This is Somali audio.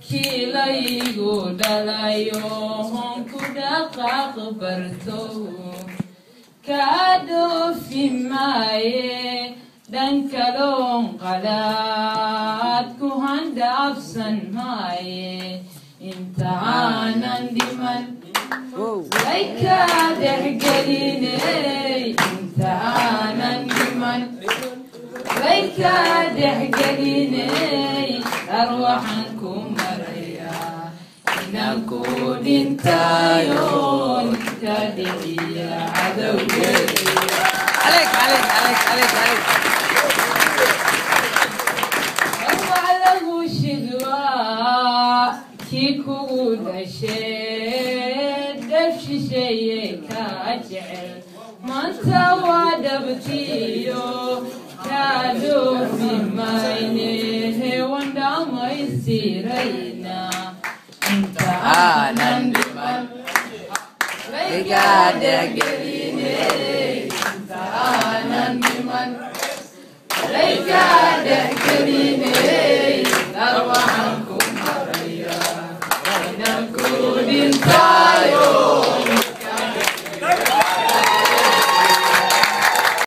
kilaygu dhalayo honku dhaqaaq barto kaa dhoofi maaye dhankaloon qalaad ku handhaafsan maaye inta aanan dhiman laykaa dhexgeliney inta aanan dhiman laykaa dhexgeliney arwaxan ku marayaa inaan ku dhintaayoon ka dhixiya cadowgeeda arwax lagu shidwaa kii kugu dhashee dhab shisheeye kaa jecel maanta waa dhabtiyo kaa dhoofi mayne hewan dhammaystirayna inta aanan dhiman laygaa dhexgeline inta aanan dhiman laygaa dhexgeline arwaxan ku maraya inaan ku dhinta